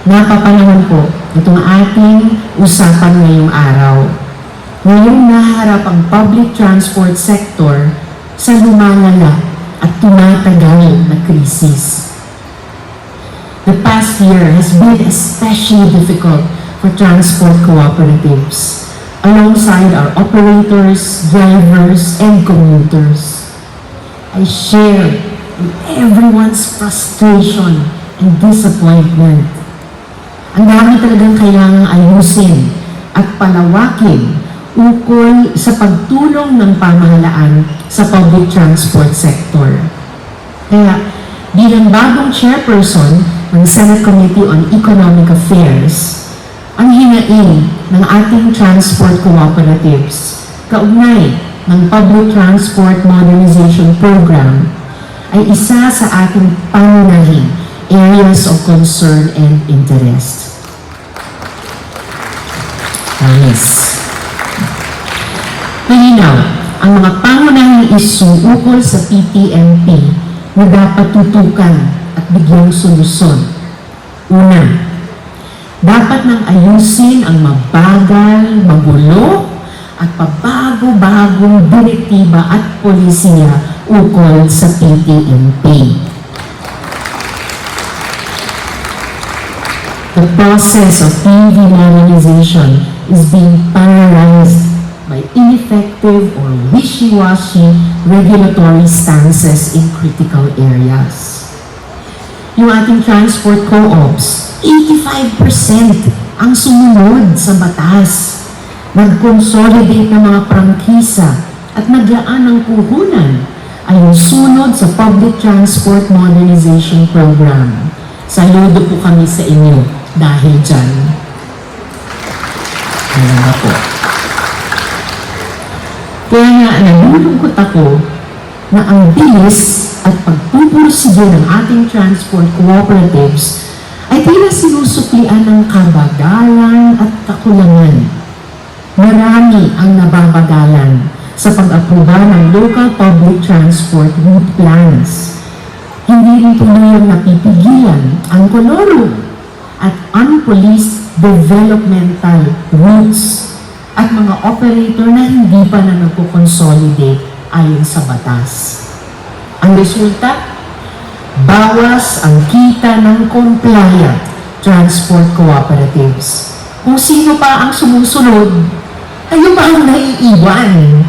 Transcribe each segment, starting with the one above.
napapanahon po itong ating usapan ngayong araw. Ngayong naharap ang public transport sector sa lumalala at tumatagal na krisis. The past year has been especially difficult for transport cooperatives, alongside our operators, drivers, and commuters. I share in everyone's frustration and disappointment. Ang dami talagang kailangang ayusin at palawakin ukol sa pagtulong ng pamahalaan sa public transport sector. Kaya, bilang bagong chairperson ng Senate Committee on Economic Affairs, ang hinaing ng ating transport cooperatives kaugnay ng Public Transport Modernization Program ay isa sa ating pangunahing areas of concern and interest. Yes. Malinaw, ang mga pangunahing isyu ukol sa PTMP na dapat tutukan at bigyang solusyon. Una, dapat nang ayusin ang mabagal, magulo, at pabago-bagong direktiba at polisiya ukol sa PTMP. The process of PV modernization is being paralyzed by ineffective or wishy-washy regulatory stances in critical areas. Yung ating transport co-ops, 85% ang sumunod sa batas. Nag-consolidate ng mga prangkisa at naglaan ng puhunan ay sunod sa Public Transport Modernization Program. Saludo po kami sa inyo dahil dyan. Alam na po. Kaya nga, nalulungkot ako na ang bilis at pagpupursige ng ating transport cooperatives ay tila sinusuklian ng kabagalan at kakulangan. Marami ang nababagalan sa pag-aproba ng local public transport route plans. Hindi rin tuluyang napipigilan ang kolorum at unpoliced developmental routes at mga operator na hindi pa na nagko-consolidate ayon sa batas. Ang resulta, bawas ang kita ng compliant transport cooperatives. Kung sino pa ang sumusunod, kayo pa ang naiiwan.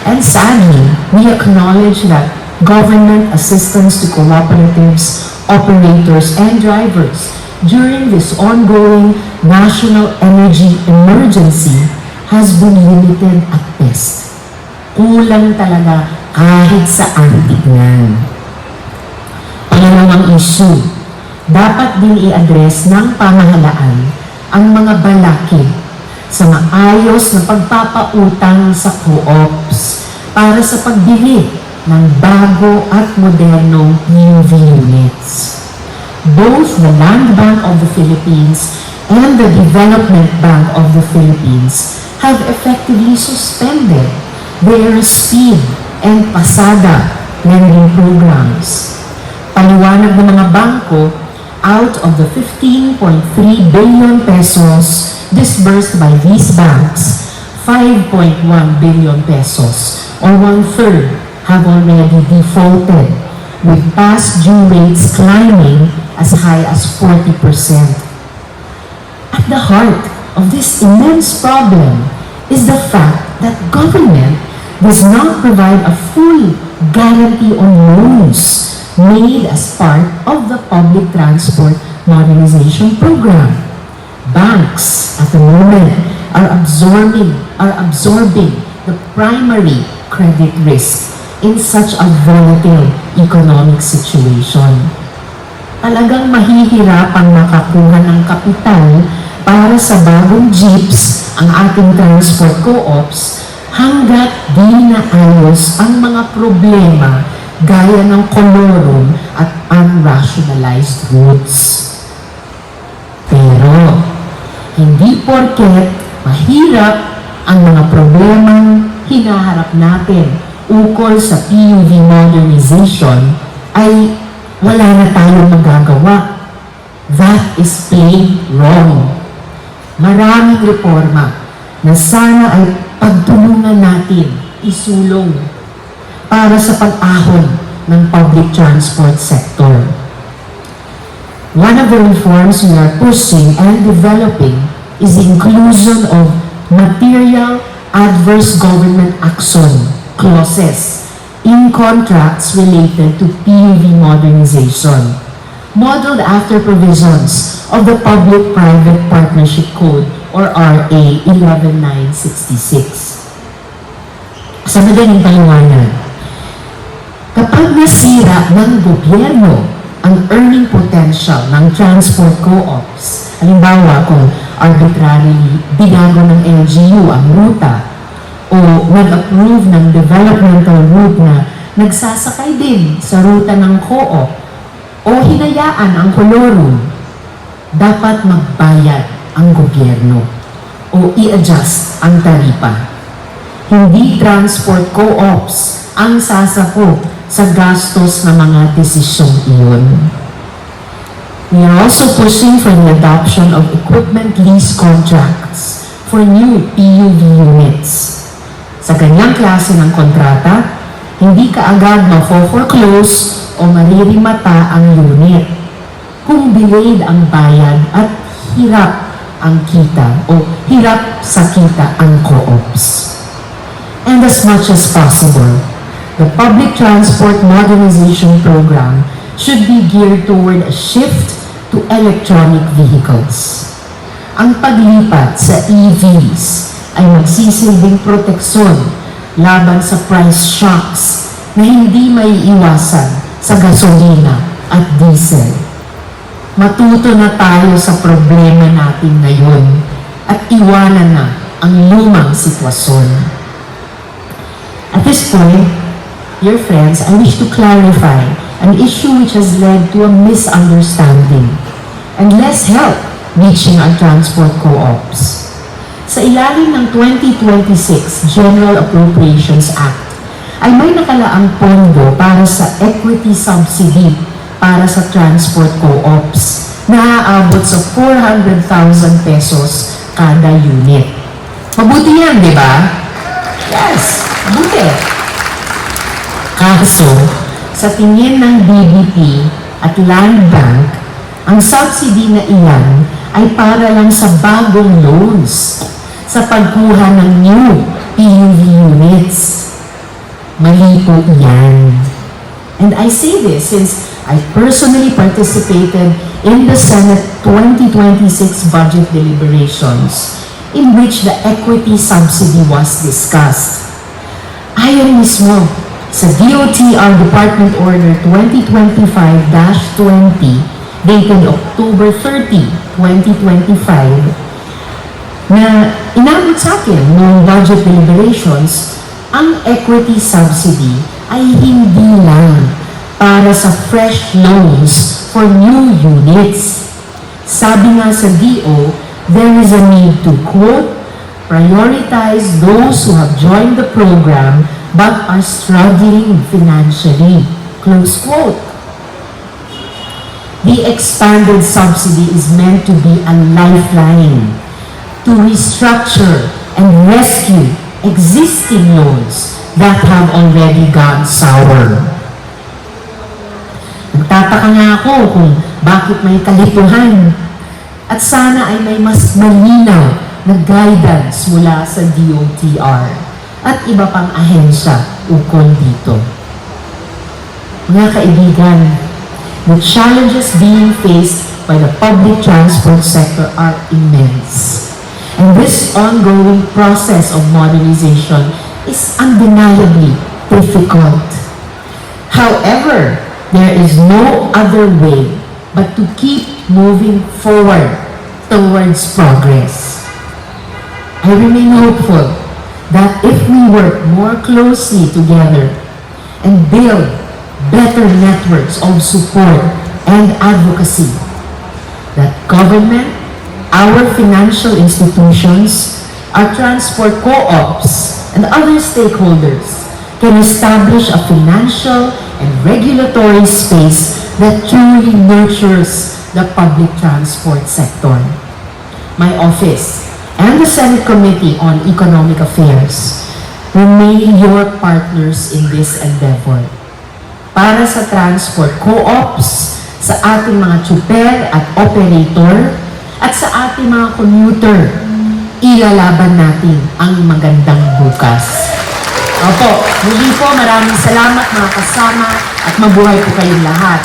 And sadly, we acknowledge that government assistance to cooperatives, operators, and drivers during this ongoing national energy emergency has been limited at best. Kulang talaga kahit saan tignan. Pangalawang issue, dapat din i-address ng pamahalaan ang mga balakid sa maayos na pagpapautang sa co-ops para sa pagbili ng bago at modernong UV units. Both the Land Bank of the Philippines and the Development Bank of the Philippines have effectively suspended their speed and pasada lending programs. Paliwanag ng mga bangko, out of the 15.3 billion pesos disbursed by these banks, 5.1 billion pesos, or 1/3, have already defaulted, with past due rates climbing as high as 40%. At the heart of this immense problem is the fact that government does not provide a full guarantee on loans made as part of the Public Transport Modernization Program. Banks, at the moment, are absorbing the primary credit risk in such a volatile economic situation. Talagang mahihirapang makakuha ng kapital para sa bagong jeeps ang ating transport co-ops hanggat di naayos ang mga problema gaya ng kolorum at unrationalized routes. Pero, hindi porket mahirap ang mga problemang hinaharap natin ukol sa PUV modernization ay wala na tayong magagawa. That is plain wrong. Maraming reforma na sana ay pagtulungan natin isulong para sa pag-ahon ng public transport sector. One of the reforms we are pushing and developing is the inclusion of material adverse government action clauses in contracts related to PUV modernization, modeled after provisions of the Public-Private Partnership Code or RA 11966. Sa madaling paliwanag, kapag nasira ng gobyerno ang earning potential ng transport co-ops, halimbawa kung arbitrarily binago ng LGU ang ruta o nag-approve ng developmental route na nagsasakay din sa ruta ng co-op o hinayaan ang kolorum, dapat magbayad ang gobyerno o i-adjust ang taripa. Hindi transport co-ops ang sasako sa gastos ng mga desisyong iyon. We are also pushing for the adoption of equipment lease contracts for new PUV units. Sa ganyang klase ng kontrata, hindi kaagad mafo-foreclose o maririmata ang unit kung delayed ang bayad at hirap ang kita o hirap sa kita ang co-ops. And as much as possible, the public transport modernization program should be geared toward a shift to electronic vehicles. Ang paglipat sa EVs ay magsisilbing proteksyon laban sa price shocks na hindi maiiwasan sa gasolina at diesel. Matuto na tayo sa problema natin ngayon at iwanan na ang lumang sitwasyon. At this point, dear friends, I wish to clarify an issue which has led to a misunderstanding and less help reaching our transport co-ops. Sa ilalim ng 2026 General Appropriations Act, ay may nakalaang pondo para sa equity subsidy para sa transport co-ops na aabot sa 400,000 pesos kada unit. Mabuti yan, di ba? Yes, mabuti. Kaso, sa tingin ng BBP at Land Bank, ang subsidy na iyan ay para lang sa bagong loans sa pagkuha ng new PUV units. Mali po iyan. And I say this since I personally participated in the Senate 2026 budget deliberations in which the equity subsidy was discussed. Ayon mismo sa DOTR Department Order 2025-20 dated October 30, 2025 na inabot sa akin noong budget deliberations, ang equity subsidy ay hindi lang para sa fresh loans for new units. Sabi nga sa DO, there is a need to, quote, prioritize those who have joined the program but are struggling financially, close quote. The expanded subsidy is meant to be a lifeline to restructure and rescue existing loans that have already gone sour. Nagtataka nga ako kung bakit may kalituhan at sana ay may mas malinaw na guidance mula sa DOTR at iba pang ahensya ukol dito. Mga kaibigan, the challenges being faced by the public transport sector are immense. And this ongoing process of modernization is undeniably difficult. However, there is no other way but to keep moving forward towards progress. I remain hopeful that if we work more closely together and build better networks of support and advocacy, that government, our financial institutions, our transport co-ops, and other stakeholders can establish a financial and regulatory space that truly nurtures the public transport sector. My office and the Senate Committee on Economic Affairs remain your partners in this endeavor. Para sa transport co-ops, sa ating mga tsuper at operator, at sa ating mga commuter, ilalaban natin ang magandang bukas. Opo, muli po maraming salamat mga kasama at mabuhay po kayong lahat.